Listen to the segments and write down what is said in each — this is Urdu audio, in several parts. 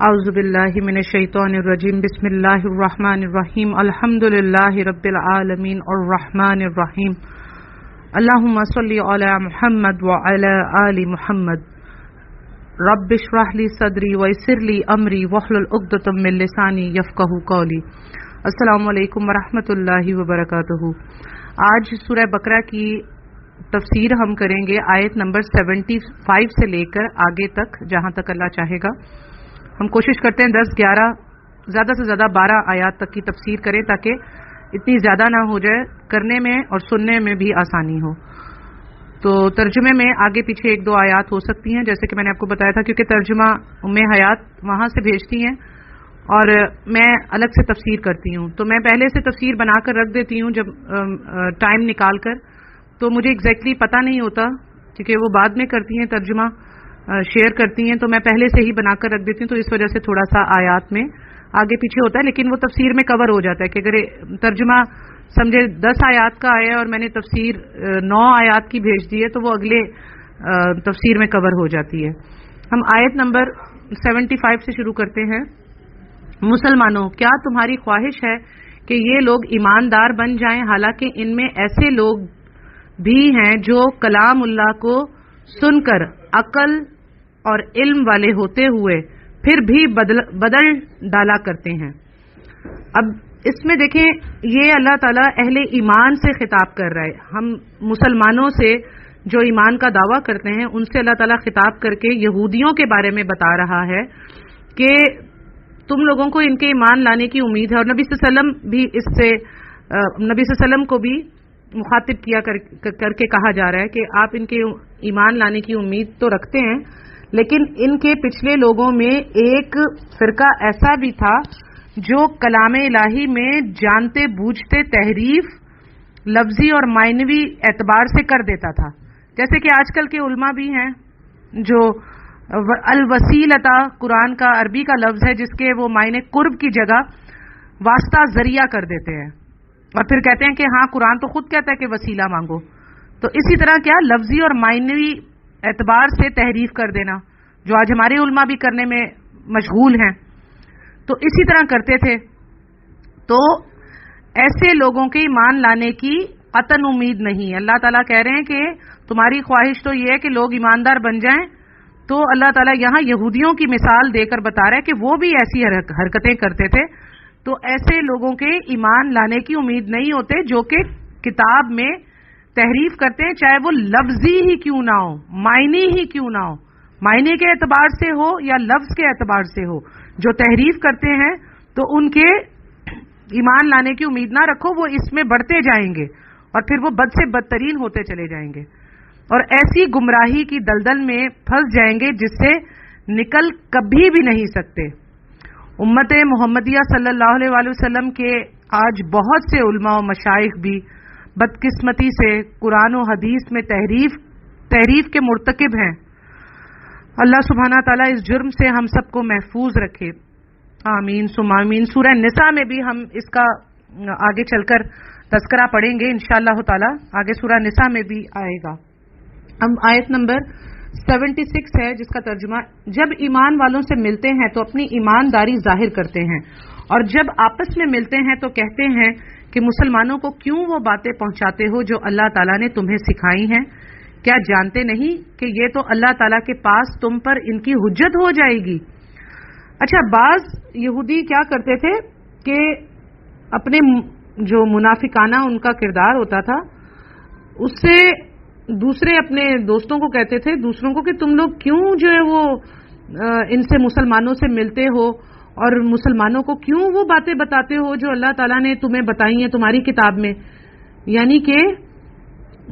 اعوذ باللہ من الشیطان الرجیم بسم اللہ الرحمن الرحیم الحمد للہ رب العالمین الرحمن الرحیم اللہم صلی علی محمد وعلی آل محمد رب اشرح لی صدری ویسر لی امری واحلل عقدۃ من لسانی یفقہوا قولی۔ السلام علیکم ورحمۃ اللہ وبرکاتہ۔ آج سورہ بقرہ کی تفسیر ہم کریں گے آیت نمبر 75 سے لے کر آگے تک جہاں تک اللہ چاہے گا۔ ہم کوشش کرتے ہیں 10-11 زیادہ سے زیادہ 12 آیات تک کی تفسیر کریں تاکہ اتنی زیادہ نہ ہو جائے، کرنے میں اور سننے میں بھی آسانی ہو۔ تو ترجمے میں آگے پیچھے 1-2 آیات ہو سکتی ہیں، جیسے کہ میں نے آپ کو بتایا تھا، کیونکہ ترجمہ ام حیات وہاں سے بھیجتی ہیں اور میں الگ سے تفسیر کرتی ہوں، تو میں پہلے سے تفسیر بنا کر رکھ دیتی ہوں جب ٹائم نکال کر، تو مجھے ایگزیکٹلی پتہ نہیں ہوتا کیونکہ وہ بعد میں کرتی ہیں، ترجمہ شیئر کرتی ہیں، تو میں پہلے سے ہی بنا کر رکھ دیتی ہوں، تو اس وجہ سے تھوڑا سا آیات میں آگے پیچھے ہوتا ہے، لیکن وہ تفسیر میں کور ہو جاتا ہے کہ اگر ترجمہ سمجھے 10 آیات کا آیا اور میں نے تفسیر 9 آیات کی بھیج دی ہے تو وہ اگلے تفسیر میں کور ہو جاتی ہے۔ ہم آیت نمبر 75 سے شروع کرتے ہیں۔ مسلمانوں، کیا تمہاری خواہش ہے کہ یہ لوگ ایماندار بن جائیں، حالانکہ ان میں ایسے لوگ بھی ہیں جو کلام اللہ کو سن کر عقل اور علم والے ہوتے ہوئے پھر بھی بدل ڈالا کرتے ہیں۔ اب اس میں دیکھیں، یہ اللہ تعالیٰ اہل ایمان سے خطاب کر رہا ہے۔ ہم مسلمانوں سے جو ایمان کا دعویٰ کرتے ہیں ان سے اللہ تعالیٰ خطاب کر کے یہودیوں کے بارے میں بتا رہا ہے کہ تم لوگوں کو ان کے ایمان لانے کی امید ہے، اور نبی صلی اللہ علیہ وسلم بھی اس سے نبی صلی اللہ علیہ وسلم کو بھی مخاطب کیا کر کے کہا جا رہا ہے کہ آپ ان کے ایمان لانے کی امید تو رکھتے ہیں، لیکن ان کے پچھلے لوگوں میں ایک فرقہ ایسا بھی تھا جو کلام الہی میں جانتے بوجھتے تحریف لفظی اور معنوی اعتبار سے کر دیتا تھا، جیسے کہ آج کل کے علماء بھی ہیں جو الوسیلۃ قرآن کا عربی کا لفظ ہے جس کے وہ معنی قرب کی جگہ واسطہ ذریعہ کر دیتے ہیں اور پھر کہتے ہیں کہ ہاں قرآن تو خود کہتا ہے کہ وسیلہ مانگو۔ تو اسی طرح کیا لفظی اور معنوی اعتبار سے تحریف کر دینا جو آج ہمارے علماء بھی کرنے میں مشغول ہیں، تو اسی طرح کرتے تھے۔ تو ایسے لوگوں کے ایمان لانے کی قطعاً امید نہیں ہے۔ اللہ تعالیٰ کہہ رہے ہیں کہ تمہاری خواہش تو یہ ہے کہ لوگ ایماندار بن جائیں، تو اللہ تعالیٰ یہاں یہودیوں کی مثال دے کر بتا رہا ہے کہ وہ بھی ایسی حرکتیں کرتے تھے، تو ایسے لوگوں کے ایمان لانے کی امید نہیں ہوتے جو کہ کتاب میں تحریف کرتے ہیں، چاہے وہ لفظی ہی کیوں نہ ہو، معنی ہی کیوں نہ ہو، معنی کے اعتبار سے ہو یا لفظ کے اعتبار سے ہو، جو تحریف کرتے ہیں تو ان کے ایمان لانے کی امید نہ رکھو، وہ اس میں بڑھتے جائیں گے اور پھر وہ بد سے بدترین ہوتے چلے جائیں گے اور ایسی گمراہی کی دلدل میں پھنس جائیں گے جس سے نکل کبھی بھی نہیں سکتے۔ امت محمدیہ صلی اللہ علیہ وآلہ وسلم کے آج بہت سے علماء و مشائخ بھی بدقسمتی سے قرآن و حدیث میں تحریف کے مرتکب ہیں۔ اللہ سبحانہ تعالیٰ اس جرم سے ہم سب کو محفوظ رکھے، آمین ثم آمین۔ سورہ نساء میں بھی ہم اس کا آگے چل کر تذکرہ پڑھیں گے انشاءاللہ تعالیٰ، آگے سورہ نساء میں بھی آئے گا۔ ہم آیت نمبر 76 ہے جس کا ترجمہ، جب ایمان والوں سے ملتے ہیں تو اپنی ایمانداری ظاہر کرتے ہیں اور جب آپس میں ملتے ہیں تو کہتے ہیں کہ مسلمانوں کو کیوں وہ باتیں پہنچاتے ہو جو اللہ تعالیٰ نے تمہیں سکھائی ہیں، کیا جانتے نہیں کہ یہ تو اللہ تعالیٰ کے پاس تم پر ان کی حجت ہو جائے گی۔ اچھا، بعض یہودی کیا کرتے تھے کہ اپنے جو منافقانہ ان کا کردار ہوتا تھا اس سے دوسرے اپنے دوستوں کو کہتے تھے، دوسروں کو، کہ تم لوگ کیوں جو ہے وہ ان سے مسلمانوں سے ملتے ہو اور مسلمانوں کو کیوں وہ باتیں بتاتے ہو جو اللہ تعالیٰ نے تمہیں بتائی ہیں تمہاری کتاب میں، یعنی کہ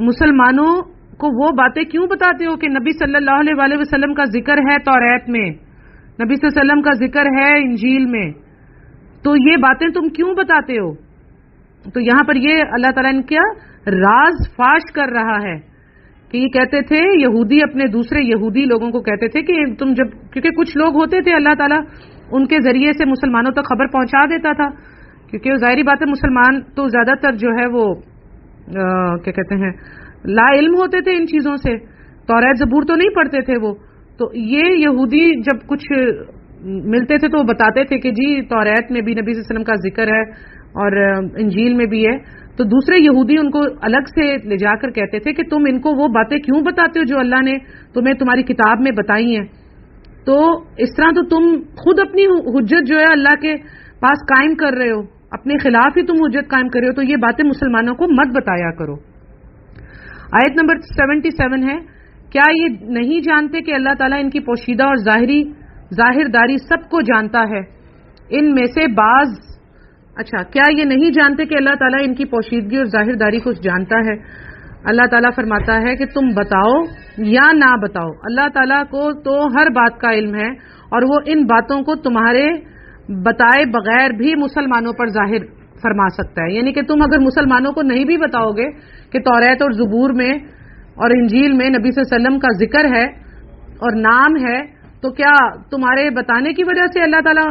مسلمانوں کو وہ باتیں کیوں بتاتے ہو کہ نبی صلی اللہ علیہ وآلہ وسلم کا ذکر ہے توریت میں، نبی صلی اللہ علیہ وسلم کا ذکر ہے انجیل میں، تو یہ باتیں تم کیوں بتاتے ہو؟ تو یہاں پر یہ اللہ تعالیٰ نے کیا راز فاش کر رہا ہے کہ یہ کہتے تھے یہودی اپنے دوسرے یہودی لوگوں کو کہتے تھے کہ تم جب، کیونکہ کچھ لوگ ہوتے تھے اللہ تعالیٰ ان کے ذریعے سے مسلمانوں تک خبر پہنچا دیتا تھا، کیونکہ ظاہری بات ہے مسلمان تو زیادہ تر جو ہے وہ کیا کہتے ہیں لا علم ہوتے تھے ان چیزوں سے، توریت زبور تو نہیں پڑھتے تھے وہ، تو یہ یہودی جب کچھ ملتے تھے تو وہ بتاتے تھے کہ جی توریت میں بھی نبی صلی اللہ علیہ وسلم کا ذکر ہے اور انجیل میں بھی ہے، تو دوسرے یہودی ان کو الگ سے لے جا کر کہتے تھے کہ تم ان کو وہ باتیں کیوں بتاتے ہو جو اللہ نے تمہیں تمہاری کتاب میں بتائی ہیں؟ تو اس طرح تو تم خود اپنی حجت جو ہے اللہ کے پاس قائم کر رہے ہو، اپنے خلاف ہی تم حجت قائم کر رہے ہو، تو یہ باتیں مسلمانوں کو مت بتایا کرو۔ آیت نمبر 77 ہے، کیا یہ نہیں جانتے کہ اللہ تعالیٰ ان کی پوشیدہ اور ظاہر داری سب کو جانتا ہے؟ ان میں سے بعض کیا یہ نہیں جانتے کہ اللہ تعالیٰ ان کی پوشیدگی اور ظاہر داری کو جانتا ہے؟ اللہ تعالیٰ فرماتا ہے کہ تم بتاؤ یا نہ بتاؤ، اللہ تعالیٰ کو تو ہر بات کا علم ہے، اور وہ ان باتوں کو تمہارے بتائے بغیر بھی مسلمانوں پر ظاہر فرما سکتا ہے۔ یعنی کہ تم اگر مسلمانوں کو نہیں بھی بتاؤ گے کہ توریت اور زبور میں اور انجیل میں نبی صلی اللہ علیہ وسلم کا ذکر ہے اور نام ہے، تو کیا تمہارے بتانے کی وجہ سے اللہ تعالیٰ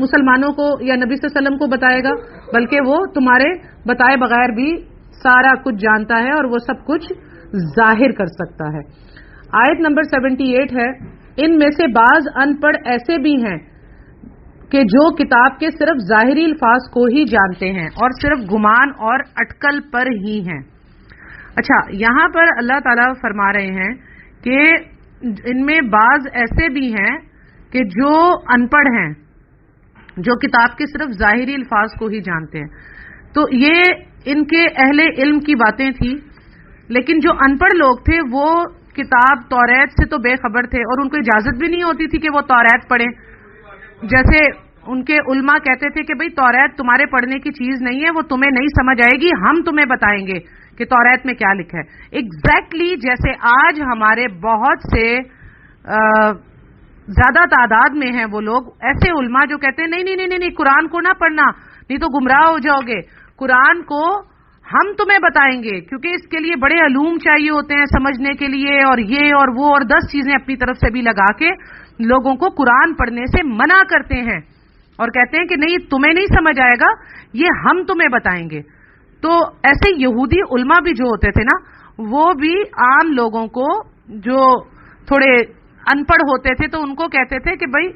مسلمانوں کو یا نبی صلی اللہ علیہ وسلم کو بتائے گا؟ بلکہ وہ تمہارے بتائے بغیر بھی سارا کچھ جانتا ہے اور وہ سب کچھ ظاہر کر سکتا ہے۔ آیت نمبر 78 ہے، ان میں سے بعض ان پڑھ ایسے بھی ہیں کہ جو کتاب کے صرف ظاہری الفاظ کو ہی جانتے ہیں اور صرف گمان اور اٹکل پر ہی ہیں۔ یہاں پر اللہ تعالیٰ فرما رہے ہیں کہ ان میں بعض ایسے بھی ہیں کہ جو ان پڑھ ہیں، جو کتاب کے صرف ظاہری الفاظ کو ہی جانتے ہیں۔ تو یہ ان کے اہل علم کی باتیں تھیں، لیکن جو ان پڑھ لوگ تھے وہ کتاب توریت سے تو بے خبر تھے، اور ان کو اجازت بھی نہیں ہوتی تھی کہ وہ توریت پڑھیں۔ جیسے ان کے علماء کہتے تھے کہ بھئی توریت تمہارے پڑھنے کی چیز نہیں ہے، وہ تمہیں نہیں سمجھ آئے گی، ہم تمہیں بتائیں گے کہ توریت میں کیا لکھا ہے۔ ایگزیکٹلی جیسے آج ہمارے بہت سے زیادہ تعداد میں ہیں وہ لوگ، ایسے علماء جو کہتے ہیں نہیں قرآن کو نہ پڑھنا، نہیں تو گمراہ ہو جاؤ گے، قرآن کو ہم تمہیں بتائیں گے، کیونکہ اس کے لیے بڑے علوم چاہیے ہوتے ہیں سمجھنے کے لیے، اور یہ اور وہ اور 10 چیزیں اپنی طرف سے بھی لگا کے لوگوں کو قرآن پڑھنے سے منع کرتے ہیں اور کہتے ہیں کہ نہیں تمہیں نہیں سمجھ آئے گا، یہ ہم تمہیں بتائیں گے۔ تو ایسے یہودی علماء بھی جو ہوتے تھے نا، وہ بھی عام لوگوں کو جو تھوڑے ان پڑھ ہوتے تھے تو ان کو کہتے تھے کہ بھائی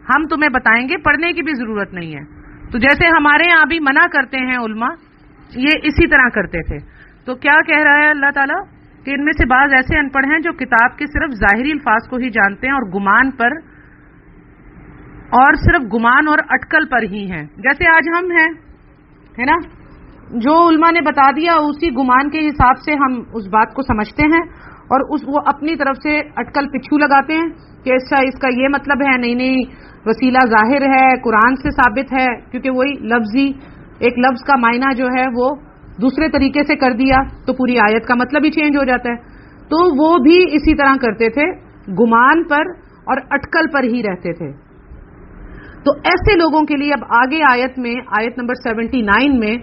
ہم تمہیں بتائیں گے، پڑھنے کی بھی ضرورت نہیں ہے۔ تو جیسے ہمارے یہاں بھی منع کرتے ہیں علماء، یہ اسی طرح کرتے تھے۔ تو کیا کہہ رہا ہے اللہ تعالیٰ کہ ان میں سے بعض ایسے ان پڑھ ہیں جو کتاب کے صرف ظاہری الفاظ کو ہی جانتے ہیں اور صرف گمان اور اٹکل پر ہی ہیں، جیسے آج ہم ہیں، ہے نا، جو علماء نے بتا دیا اسی گمان کے حساب سے ہم اس بات کو سمجھتے ہیں، اور وہ اپنی طرف سے اٹکل پچھو لگاتے ہیں کہ اس کا یہ مطلب ہے، نہیں وسیلہ ظاہر ہے، قرآن سے ثابت ہے، کیونکہ وہی لفظی ایک لفظ کا معنی جو ہے وہ دوسرے طریقے سے کر دیا تو پوری آیت کا مطلب ہی چینج ہو جاتا ہے۔ تو وہ بھی اسی طرح کرتے تھے، گمان پر اور اٹکل پر ہی رہتے تھے۔ تو ایسے لوگوں کے لیے اب آگے آیت میں، آیت نمبر 79 میں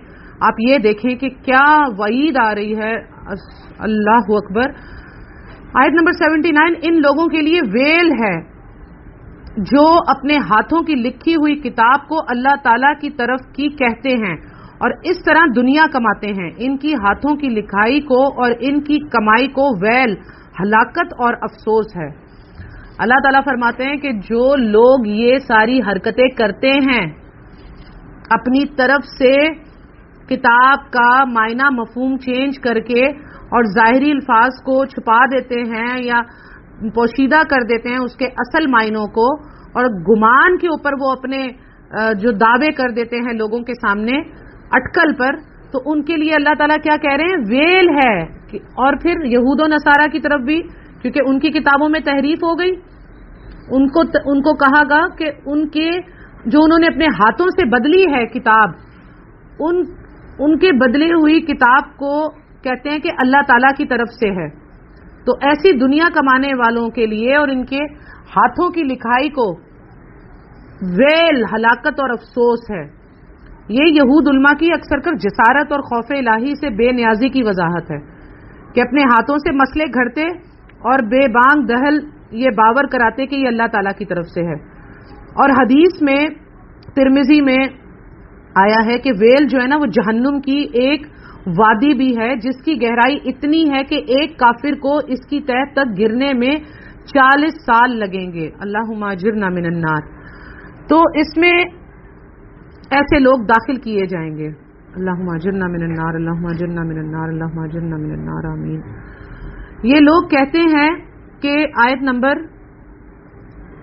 آپ یہ دیکھیں کہ کیا وعید آ رہی ہے، اللہ اکبر۔ آیت نمبر 79، ان لوگوں کے لیے ویل ہے جو اپنے ہاتھوں کی لکھی ہوئی کتاب کو اللہ تعالی کی طرف کی کہتے ہیں اور اس طرح دنیا کماتے ہیں۔ ان کی ہاتھوں کی لکھائی کو اور ان کی کمائی کو ویل، ہلاکت اور افسوس ہے۔ اللہ تعالیٰ فرماتے ہیں کہ جو لوگ یہ ساری حرکتیں کرتے ہیں، اپنی طرف سے کتاب کا معنی مفہوم چینج کر کے اور ظاہری الفاظ کو چھپا دیتے ہیں یا پوشیدہ کر دیتے ہیں اس کے اصل معنوں کو، اور گمان کے اوپر وہ اپنے جو دعوے کر دیتے ہیں لوگوں کے سامنے اٹکل پر، تو ان کے لیے اللہ تعالیٰ کیا کہہ رہے ہیں؟ ویل ہے۔ اور پھر یہود و نصارہ کی طرف بھی، کیونکہ ان کی کتابوں میں تحریف ہو گئی، ان کو کہا گا کہ ان کے جو انہوں نے اپنے ہاتھوں سے بدلی ہے کتاب، ان کے بدلی ہوئی کتاب کو کہتے ہیں کہ اللہ تعالیٰ کی طرف سے ہے۔ تو ایسی دنیا کمانے والوں کے لیے اور ان کے ہاتھوں کی لکھائی کو ویل، ہلاکت اور افسوس ہے۔ یہ یہود علماء کی اکثر کر جسارت اور خوف الہی سے بے نیازی کی وضاحت ہے کہ اپنے ہاتھوں سے مسئلے گھڑتے اور بے بانگ دہل یہ باور کراتے کہ یہ اللہ تعالیٰ کی طرف سے ہے۔ اور حدیث میں ترمذی میں آیا ہے کہ ویل جو ہے نا وہ جہنم کی ایک وادی بھی ہے جس کی گہرائی اتنی ہے کہ ایک کافر کو اس کی تہ تک گرنے میں 40 سال لگیں گے۔ اللہم اجرنا من النار۔ تو اس میں ایسے لوگ داخل کیے جائیں گے. اللہم اجرنا من النار، اللہم اجرنا من النار، اللہم اجرنا من النار، آمین. یہ لوگ کہتے ہیں کہ آیت نمبر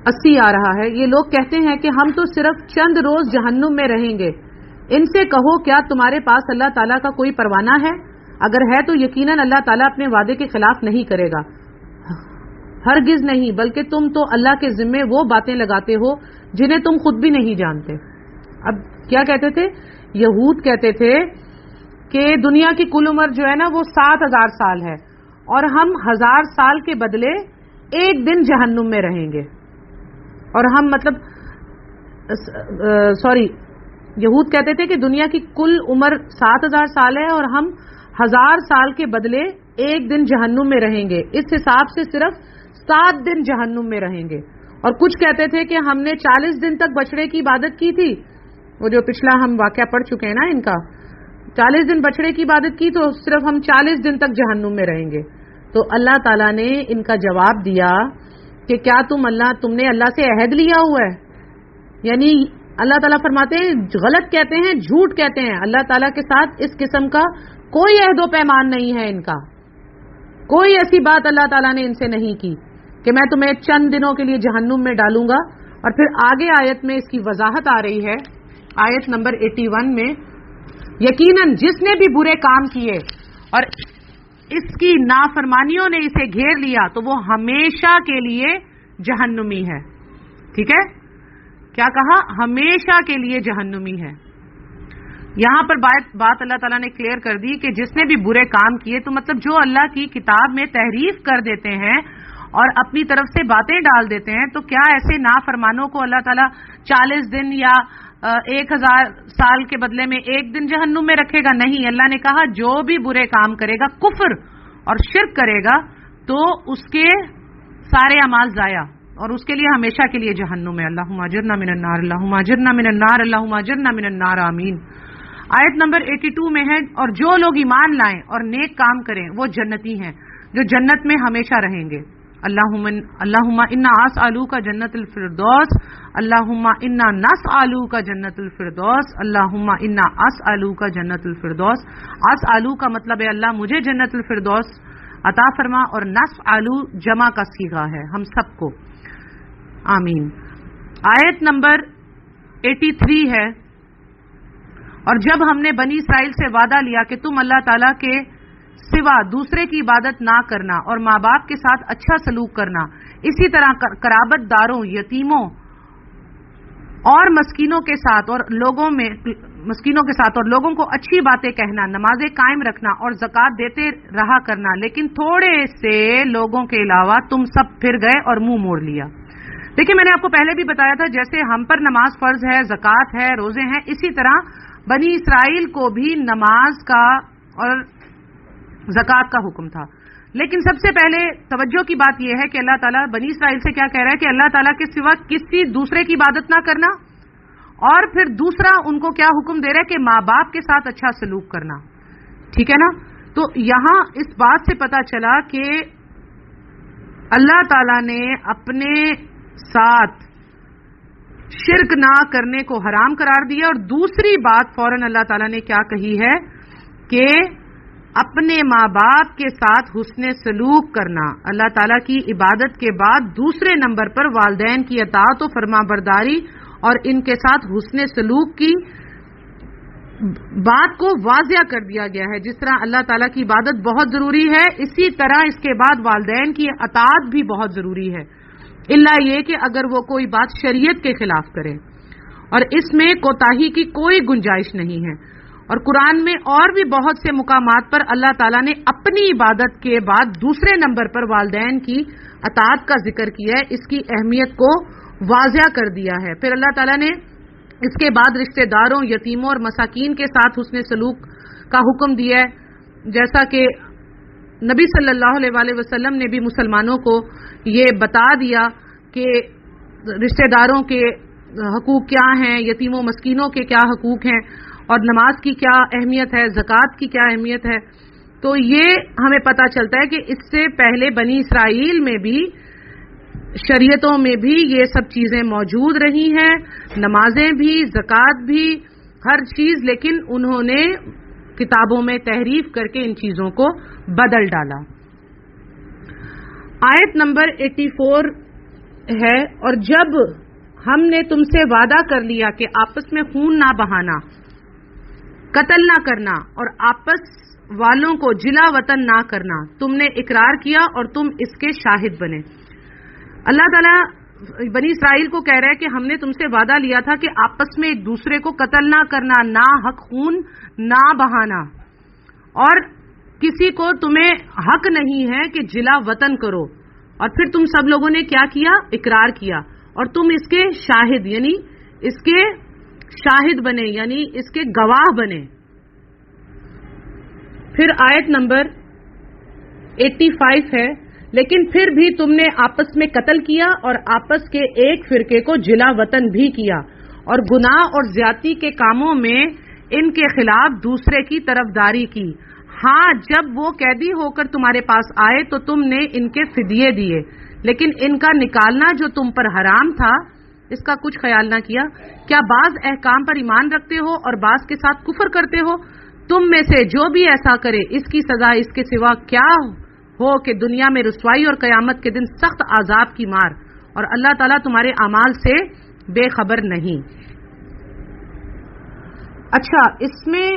80 آ رہا ہے، یہ لوگ کہتے ہیں کہ ہم تو صرف چند روز جہنم میں رہیں گے. ان سے کہو کیا تمہارے پاس اللہ تعالیٰ کا کوئی پروانہ ہے؟ اگر ہے تو یقیناً اللہ تعالیٰ اپنے وعدے کے خلاف نہیں کرے گا. ہرگز نہیں، بلکہ تم تو اللہ کے ذمے وہ باتیں لگاتے ہو جنہیں تم خود بھی نہیں جانتے. اب کیا کہتے تھے؟ یہود کہتے تھے کہ دنیا کی کل عمر جو ہے نا وہ 7,000 سال ہے اور ہم 1000 سال کے بدلے ایک دن جہنم میں رہیں گے. اور ہم یہود کہتے تھے کہ دنیا کی کل عمر 7,000 سال ہے اور ہم 1000 سال کے بدلے ایک دن جہنم میں رہیں گے. اس حساب سے صرف 7 دن جہنم میں رہیں گے. اور کچھ کہتے تھے کہ ہم نے 40 دن تک بچڑے کی عبادت کی تھی، وہ جو پچھلا ہم واقعہ پڑھ چکے ہیں نا ان کا، 40 دن بچڑے کی عبادت کی تو صرف ہم 40 دن تک جہنم میں رہیں گے. تو اللہ تعالیٰ نے ان کا جواب دیا کہ کیا تم نے اللہ سے عہد لیا ہوا ہے؟ یعنی اللہ تعالیٰ فرماتے ہیں غلط کہتے ہیں، جھوٹ کہتے ہیں. اللہ تعالیٰ کے ساتھ اس قسم کا کوئی عہد و پیمان نہیں ہے ان کا. کوئی ایسی بات اللہ تعالیٰ نے ان سے نہیں کی کہ میں تمہیں چند دنوں کے لیے جہنم میں ڈالوں گا. اور پھر آگے آیت میں اس کی وضاحت آ رہی ہے، آیت نمبر 81 میں، یقیناً جس نے بھی برے کام کیے اور اس کی نافرمانیوں نے اسے گھیر لیا تو وہ ہمیشہ کے لیے جہنمی ہے. ٹھیک ہے، کیا کہا؟ ہمیشہ کے لیے جہنمی ہے. یہاں پر بات اللہ تعالیٰ نے کلیئر کر دی کہ جس نے بھی برے کام کیے، تو مطلب جو اللہ کی کتاب میں تحریف کر دیتے ہیں اور اپنی طرف سے باتیں ڈال دیتے ہیں، تو کیا ایسے نافرمانوں کو اللہ تعالیٰ 40 دن یا 1000 سال کے بدلے میں ایک دن جہنم میں رکھے گا؟ نہیں. اللہ نے کہا جو بھی برے کام کرے گا، کفر اور شرک کرے گا، تو اس کے سارے اعمال ضائع اور اس کے لیے ہمیشہ کے لیے جہنم ہے. اللہم اجرنا من النار، اللہم اجرنا من النار، اللہم اجرنا من النار، آمین. آیت نمبر 82 میں ہے، اور جو لوگ ایمان لائیں اور نیک کام کریں وہ جنتی ہیں جو جنت میں ہمیشہ رہیں گے. اللہم انا اسألوک جنت الفردوس، اللہم انا نسألوک جنت الفردوس، اللہم انا اسألوک جنت الفردوس. اسألو کا مطلب ہے اللہ مجھے جنت الفردوس عطا فرما، اور نسألو جمع کا صیغہ ہے ہم سب کو. آمین. آیت نمبر 83 ہے، اور جب ہم نے بنی اسرائیل سے وعدہ لیا کہ تم اللہ تعالیٰ کے سوا دوسرے کی عبادت نہ کرنا اور ماں باپ کے ساتھ اچھا سلوک کرنا، اسی طرح قرابت داروں، یتیموں اور مسکینوں کے ساتھ اور لوگوں کو اچھی باتیں کہنا، نمازیں قائم رکھنا اور زکوٰۃ دیتے رہا کرنا، لیکن تھوڑے سے لوگوں کے علاوہ تم سب پھر گئے اور منہ موڑ لیا. دیکھیں میں نے آپ کو پہلے بھی بتایا تھا جیسے ہم پر نماز فرض ہے، زکوٰۃ ہے، روزے ہیں، اسی طرح بنی اسرائیل کو بھی نماز کا اور زکوٰۃ کا حکم تھا. لیکن سب سے پہلے توجہ کی بات یہ ہے کہ اللہ تعالیٰ بنی اسرائیل سے کیا کہہ رہا ہے کہ اللہ تعالیٰ کے سوا کسی دوسرے کی عبادت نہ کرنا، اور پھر دوسرا ان کو کیا حکم دے رہا ہے کہ ماں باپ کے ساتھ اچھا سلوک کرنا. ٹھیک ہے نا؟ تو یہاں اس بات سے پتا چلا کہ اللہ تعالیٰ نے اپنے ساتھ شرک نہ کرنے کو حرام قرار دیا. اور دوسری بات فوراً اللہ تعالیٰ نے کیا کہی ہے کہ اپنے ماں باپ کے ساتھ حسن سلوک کرنا. اللہ تعالیٰ کی عبادت کے بعد دوسرے نمبر پر والدین کی اطاعت و فرما برداری اور ان کے ساتھ حسن سلوک کی بات کو واضح کر دیا گیا ہے. جس طرح اللہ تعالیٰ کی عبادت بہت ضروری ہے، اسی طرح اس کے بعد والدین کی اطاعت بھی بہت ضروری ہے، الا یہ کہ اگر وہ کوئی بات شریعت کے خلاف کرے، اور اس میں کوتاہی کی کوئی گنجائش نہیں ہے. اور قرآن میں اور بھی بہت سے مقامات پر اللہ تعالیٰ نے اپنی عبادت کے بعد دوسرے نمبر پر والدین کی اطاعت کا ذکر کیا ہے، اس کی اہمیت کو واضح کر دیا ہے. پھر اللہ تعالیٰ نے اس کے بعد رشتہ داروں، یتیموں اور مساکین کے ساتھ حسن سلوک کا حکم دیا ہے، جیسا کہ نبی صلی اللہ علیہ وآلہ وسلم نے بھی مسلمانوں کو یہ بتا دیا کہ رشتہ داروں کے حقوق کیا ہیں، یتیموں مسکینوں کے کیا حقوق ہیں، اور نماز کی کیا اہمیت ہے، زکوٰۃ کی کیا اہمیت ہے. تو یہ ہمیں پتہ چلتا ہے کہ اس سے پہلے بنی اسرائیل میں بھی شریعتوں میں بھی یہ سب چیزیں موجود رہی ہیں، نمازیں بھی، زکوٰۃ بھی، ہر چیز، لیکن انہوں نے کتابوں میں تحریف کر کے ان چیزوں کو بدل ڈالا۔ آیت نمبر 84 ہے، اور جب ہم نے تم سے وعدہ کر لیا کہ آپس میں خون نہ بہانا، قتل نہ کرنا اور آپس والوں کو جلا وطن نہ کرنا، تم نے اقرار کیا اور تم اس کے شاہد بنے۔ اللہ تعالیٰ بنی اسرائیل کو کہہ رہا ہے کہ ہم نے تم سے وعدہ لیا تھا کہ آپس میں ایک دوسرے کو قتل نہ کرنا، نہ حق خون نہ بہانا، اور کسی کو تمہیں حق نہیں ہے کہ جلا وطن کرو، اور پھر تم سب لوگوں نے کیا کیا؟ اقرار کیا، اور تم اس کے شاہد، یعنی اس کے شاہد بنے، یعنی اس کے گواہ بنے۔ پھر آیت نمبر 85 ہے، لیکن پھر بھی تم نے آپس میں قتل کیا اور آپس کے ایک فرقے کو جلا وطن بھی کیا، اور گناہ اور زیادتی کے کاموں میں ان کے خلاف دوسرے کی طرفداری کی۔ ہاں، جب وہ قیدی ہو کر تمہارے پاس آئے تو تم نے ان کے فدیے دیے، لیکن ان کا نکالنا جو تم پر حرام تھا اس کا کچھ خیال نہ کیا۔ کیا بعض احکام پر ایمان رکھتے ہو اور بعض کے ساتھ کفر کرتے ہو؟ تم میں سے جو بھی ایسا کرے اس کی سزا اس کے سوا کیا ہو کہ دنیا میں رسوائی اور قیامت کے دن سخت عذاب کی مار، اور اللہ تعالیٰ تمہارے اعمال سے بے خبر نہیں۔ اچھا، اس میں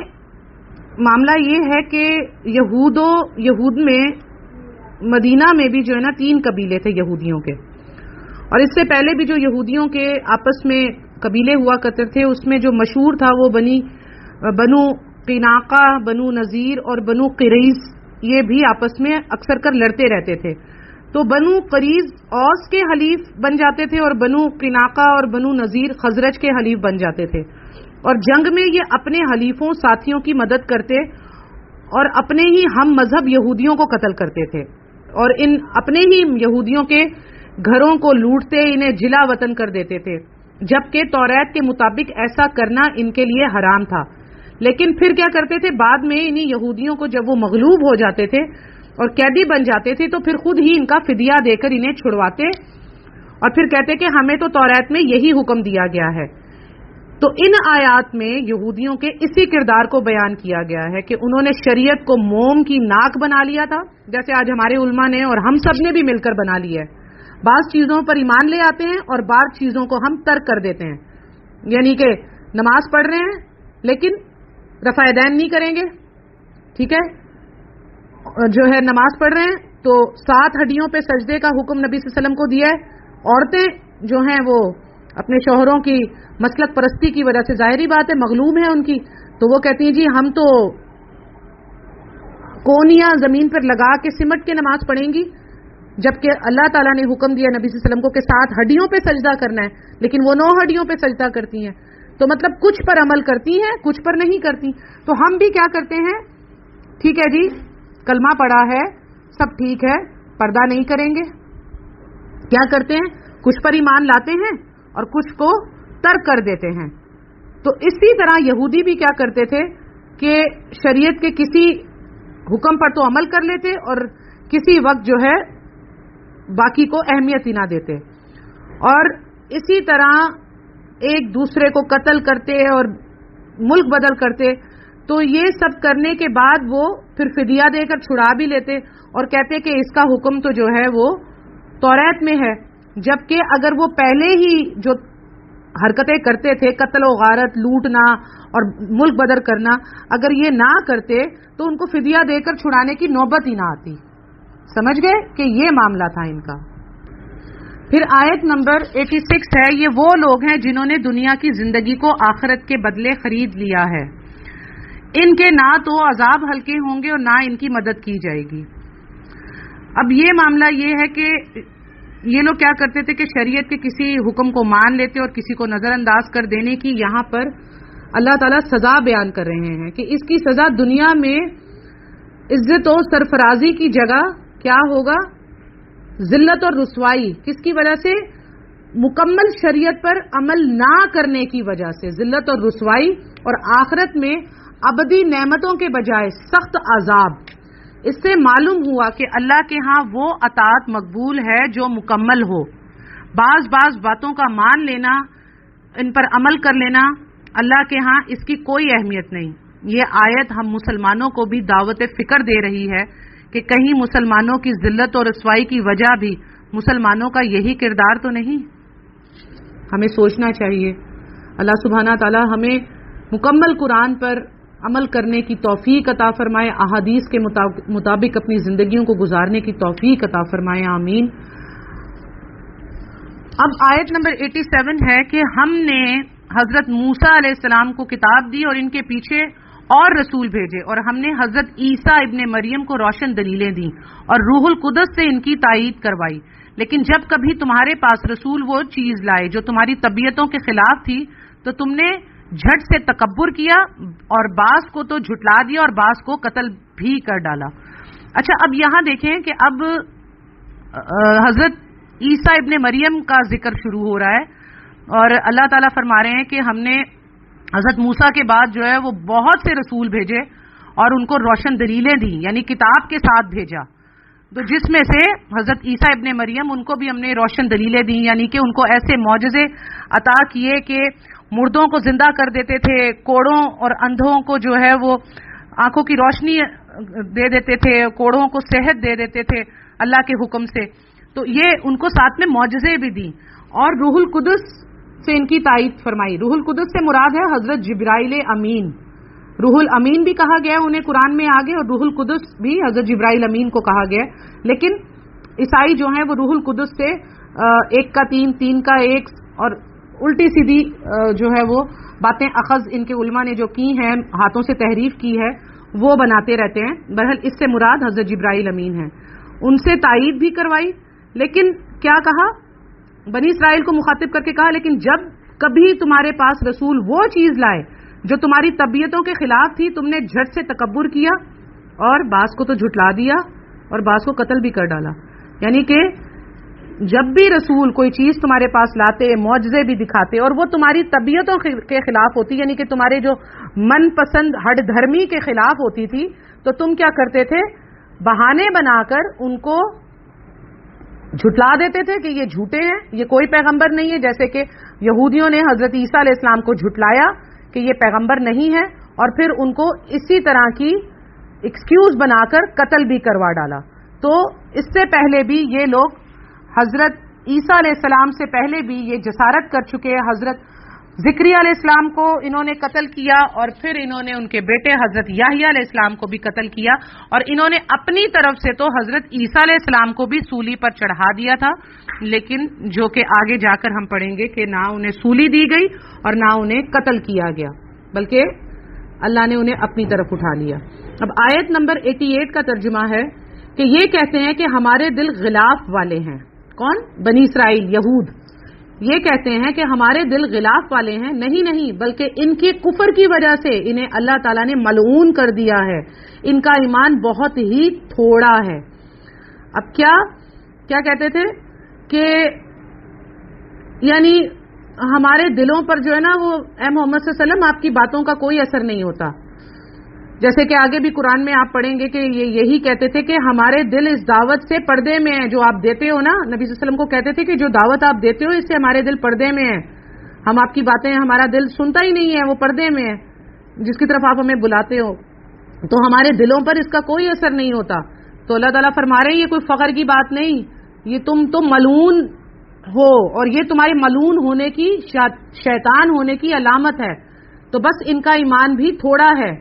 معاملہ یہ ہے کہ یہود میں مدینہ میں بھی جو ہے نا 3 قبیلے تھے یہودیوں کے، اور اس سے پہلے بھی جو یہودیوں کے آپس میں قبیلے ہوا کرتے تھے اس میں جو مشہور تھا وہ بنو قیناقہ، بنو نذیر اور بنو قریظ، یہ بھی آپس میں اکثر کر لڑتے رہتے تھے۔ تو بنو قریظ اوس کے حلیف بن جاتے تھے اور بنو قیناقہ اور بنو نذیر خزرج کے حلیف بن جاتے تھے، اور جنگ میں یہ اپنے حلیفوں ساتھیوں کی مدد کرتے اور اپنے ہی ہم مذہب یہودیوں کو قتل کرتے تھے، اور ان اپنے ہی یہودیوں کے گھروں کو لوٹتے انہیں جلا وطن کر دیتے تھے، جبکہ توریت کے مطابق ایسا کرنا ان کے لیے حرام تھا۔ لیکن پھر کیا کرتے تھے؟ بعد میں انہی یہودیوں کو جب وہ مغلوب ہو جاتے تھے اور قیدی بن جاتے تھے تو پھر خود ہی ان کا فدیہ دے کر انہیں چھڑواتے، اور پھر کہتے کہ ہمیں تو توریت میں یہی حکم دیا گیا ہے۔ تو ان آیات میں یہودیوں کے اسی کردار کو بیان کیا گیا ہے کہ انہوں نے شریعت کو موم کی ناک بنا لیا تھا، جیسے آج ہمارے علماء نے اور ہم سب نے بھی مل کر بنا لیا ہے۔ بعض چیزوں پر ایمان لے آتے ہیں اور بعض چیزوں کو ہم ترک کر دیتے ہیں، یعنی کہ نماز پڑھ رہے ہیں لیکن رفع دین نہیں کریں گے، ٹھیک ہے، جو ہے نماز پڑھ رہے ہیں تو 7 ہڈیوں پہ سجدے کا حکم نبی صلی اللہ علیہ وسلم کو دیا ہے۔ عورتیں جو ہیں وہ اپنے شوہروں کی مسلک پرستی کی وجہ سے ظاہری بات ہے مغلوب ہیں ان کی، تو وہ کہتی ہیں جی ہم تو کونیاں زمین پر لگا کے سمٹ کے نماز پڑھیں گی، جبکہ اللہ تعالیٰ نے حکم دیا نبی صلی اللہ علیہ وسلم کو کہ 7 ہڈیوں پہ سجدہ کرنا ہے، لیکن وہ 9 ہڈیوں پہ سجدہ کرتی ہیں۔ تو مطلب کچھ پر عمل کرتی ہیں، کچھ پر نہیں کرتی۔ تو ہم بھی کیا کرتے ہیں؟ ٹھیک ہے جی، کلمہ پڑھا ہے، سب ٹھیک ہے، پردہ نہیں کریں گے، کیا کرتے ہیں؟ کچھ پر ایمان لاتے ہیں اور کچھ کو ترک کر دیتے ہیں۔ تو اسی طرح یہودی بھی کیا کرتے تھے کہ شریعت کے کسی حکم پر تو عمل کر لیتے اور کسی وقت جو ہے باقی کو اہمیت ہی نہ دیتے، اور اسی طرح ایک دوسرے کو قتل کرتے اور ملک بدل کرتے۔ تو یہ سب کرنے کے بعد وہ پھر فدیہ دے کر چھڑا بھی لیتے اور کہتے کہ اس کا حکم تو جو ہے وہ توریت میں ہے، جبکہ اگر وہ پہلے ہی جو حرکتیں کرتے تھے، قتل و غارت، لوٹنا اور ملک بدر کرنا، اگر یہ نہ کرتے تو ان کو فدیہ دے کر چھڑانے کی نوبت ہی نہ آتی۔ سمجھ گئے کہ یہ معاملہ تھا ان کا۔ پھر آیت نمبر 86 ہے، یہ وہ لوگ ہیں جنہوں نے دنیا کی زندگی کو آخرت کے بدلے خرید لیا ہے، ان کے نہ تو عذاب ہلکے ہوں گے اور نہ ان کی مدد کی جائے گی۔ اب یہ معاملہ یہ ہے کہ یہ لوگ کیا کرتے تھے کہ شریعت کے کسی حکم کو مان لیتے اور کسی کو نظر انداز کر دینے کی یہاں پر اللہ تعالیٰ سزا بیان کر رہے ہیں کہ اس کی سزا دنیا میں عزت و سرفرازی کی جگہ کیا ہوگا؟ ذلت اور رسوائی۔ کس کی وجہ سے؟ مکمل شریعت پر عمل نہ کرنے کی وجہ سے ذلت اور رسوائی، اور آخرت میں ابدی نعمتوں کے بجائے سخت عذاب۔ اس سے معلوم ہوا کہ اللہ کے ہاں وہ اطاعت مقبول ہے جو مکمل ہو، بعض باتوں کا مان لینا، ان پر عمل کر لینا، اللہ کے ہاں اس کی کوئی اہمیت نہیں۔ یہ آیت ہم مسلمانوں کو بھی دعوت فکر دے رہی ہے کہ کہیں مسلمانوں کی ذلت اور رسوائی کی وجہ بھی مسلمانوں کا یہی کردار تو نہیں؟ ہمیں سوچنا چاہیے۔ اللہ سبحانہ تعالی ہمیں مکمل قرآن پر عمل کرنے کی توفیق عطا فرمائے، احادیث کے مطابق اپنی زندگیوں کو گزارنے کی توفیق عطا فرمائے، آمین۔ اب آیت نمبر 87 ہے کہ ہم نے حضرت موسیٰ علیہ السلام کو کتاب دی اور ان کے پیچھے اور رسول بھیجے، اور ہم نے حضرت عیسیٰ ابن مریم کو روشن دلیلیں دیں اور روح القدس سے ان کی تائید کروائی، لیکن جب کبھی تمہارے پاس رسول وہ چیز لائے جو تمہاری طبیعتوں کے خلاف تھی تو تم نے جھٹ سے تکبر کیا اور بعض کو تو جھٹلا دیا اور بعض کو قتل بھی کر ڈالا۔ اچھا، اب یہاں دیکھیں کہ اب حضرت عیسیٰ ابن مریم کا ذکر شروع ہو رہا ہے، اور اللہ تعالیٰ فرما رہے ہیں کہ ہم نے حضرت موسیٰ کے بعد جو ہے وہ بہت سے رسول بھیجے اور ان کو روشن دلیلیں دی، یعنی کتاب کے ساتھ بھیجا، تو جس میں سے حضرت عیسیٰ ابن مریم ان کو بھی ہم نے روشن دلیلیں دی، یعنی کہ ان کو ایسے معجزے عطا کیے کہ مردوں کو زندہ کر دیتے تھے، کوڑوں اور اندھوں کو جو ہے وہ آنکھوں کی روشنی دے دیتے تھے، کوڑوں کو صحت دے دیتے تھے اللہ کے حکم سے، تو یہ ان کو ساتھ میں معجزے بھی دی، اور روح القدس سے ان کی تائید فرمائی۔ روح القدس سے مراد ہے حضرت جبرائیل امین، روح الامین بھی کہا گیا انہیں قرآن میں آگے، اور روح القدس بھی حضرت جبرائیل امین کو کہا گیا، لیکن عیسائی جو ہیں وہ روح القدس سے ایک کا تین، تین کا ایک، اور الٹی سیدھی جو ہے وہ باتیں اخذ ان کے علماء نے جو کی ہیں، ہاتھوں سے تحریف کی ہے، وہ بناتے رہتے ہیں۔ بہرحال اس سے مراد حضرت جبرائیل امین ہے، ان سے تائید بھی کروائی، لیکن کیا کہا؟ بنی اسرائیل کو مخاطب کر کے کہا لیکن جب کبھی تمہارے پاس رسول وہ چیز لائے جو تمہاری طبیعتوں کے خلاف تھی، تم نے جھٹ سے تکبر کیا اور بعض کو تو جھٹلا دیا اور بعض کو قتل بھی کر ڈالا۔ یعنی کہ جب بھی رسول کوئی چیز تمہارے پاس لاتے، معجزے بھی دکھاتے، اور وہ تمہاری طبیعتوں کے خلاف ہوتی، یعنی کہ تمہارے جو من پسند ہٹ دھرمی کے خلاف ہوتی تھی، تو تم کیا کرتے تھے؟ بہانے بنا کر ان کو جھٹلا دیتے تھے کہ یہ جھوٹے ہیں، یہ کوئی پیغمبر نہیں ہے، جیسے کہ یہودیوں نے حضرت عیسیٰ علیہ السلام کو جھٹلایا کہ یہ پیغمبر نہیں ہے، اور پھر ان کو اسی طرح کی ایکسکیوز بنا کر قتل بھی کروا ڈالا۔ تو اس سے پہلے بھی یہ لوگ حضرت عیسیٰ علیہ السلام سے پہلے بھی یہ جسارت کر چکے ہیں، حضرت زکریا علیہ السلام کو انہوں نے قتل کیا، اور پھر انہوں نے ان کے بیٹے حضرت یحییٰ علیہ السلام کو بھی قتل کیا، اور انہوں نے اپنی طرف سے تو حضرت عیسیٰ علیہ السلام کو بھی سولی پر چڑھا دیا تھا، لیکن جو کہ آگے جا کر ہم پڑھیں گے کہ نہ انہیں سولی دی گئی اور نہ انہیں قتل کیا گیا، بلکہ اللہ نے انہیں اپنی طرف اٹھا لیا۔ اب آیت نمبر 88 کا ترجمہ ہے کہ یہ کہتے ہیں کہ ہمارے دل غلاف والے ہیں۔ کون؟ بنی اسرائیل، یہود یہ کہتے ہیں کہ ہمارے دل غلاف والے ہیں۔ نہیں، بلکہ ان کے کفر کی وجہ سے انہیں اللہ تعالیٰ نے ملعون کر دیا ہے، ان کا ایمان بہت ہی تھوڑا ہے۔ اب کیا کہتے تھے کہ یعنی ہمارے دلوں پر جو ہے نا وہ اے محمد صلی اللہ علیہ وسلم آپ کی باتوں کا کوئی اثر نہیں ہوتا، جیسے کہ آگے بھی قرآن میں آپ پڑھیں گے کہ یہی کہتے تھے کہ ہمارے دل اس دعوت سے پردے میں ہیں جو آپ دیتے ہو نا، نبی صلی اللہ علیہ وسلم کو کہتے تھے کہ جو دعوت آپ دیتے ہو اس سے ہمارے دل پردے میں ہیں، ہم آپ کی باتیں ہمارا دل سنتا ہی نہیں ہے، وہ پردے میں ہے جس کی طرف آپ ہمیں بلاتے ہو، تو ہمارے دلوں پر اس کا کوئی اثر نہیں ہوتا۔ تو اللہ تعالیٰ فرما رہے ہیں یہ کوئی فخر کی بات نہیں، یہ تم ملعون ہو، اور یہ تمہارے ملعون ہونے کی، شیطان ہونے کی علامت ہے، تو بس ان کا ایمان بھی تھوڑا ہے،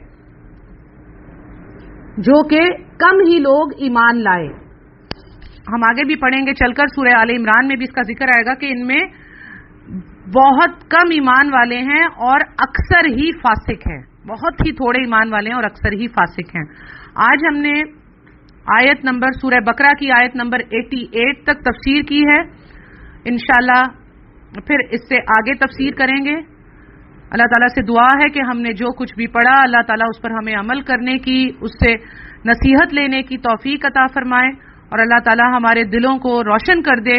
جو کہ کم ہی لوگ ایمان لائے۔ ہم آگے بھی پڑھیں گے چل کر، سورہ آل عمران میں بھی اس کا ذکر آئے گا کہ ان میں بہت کم ایمان والے ہیں اور اکثر ہی فاسق ہیں، بہت ہی تھوڑے ایمان والے ہیں اور اکثر ہی فاسق ہیں۔ آج ہم نے آیت نمبر سورہ بقرہ کی آیت نمبر 88 تک تفسیر کی ہے، انشاءاللہ پھر اس سے آگے تفسیر کریں گے۔ اللہ تعالیٰ سے دعا ہے کہ ہم نے جو کچھ بھی پڑھا اللہ تعالیٰ اس پر ہمیں عمل کرنے کی، اس سے نصیحت لینے کی توفیق عطا فرمائے، اور اللہ تعالیٰ ہمارے دلوں کو روشن کر دے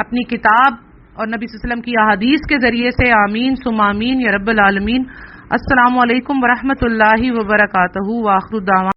اپنی کتاب اور نبی صلی اللہ علیہ وسلم کی احادیث کے ذریعے سے، آمین ثم آمین یا رب العالمین۔ السلام علیکم ورحمۃ اللہ وبرکاتہ، وآخر دعوانا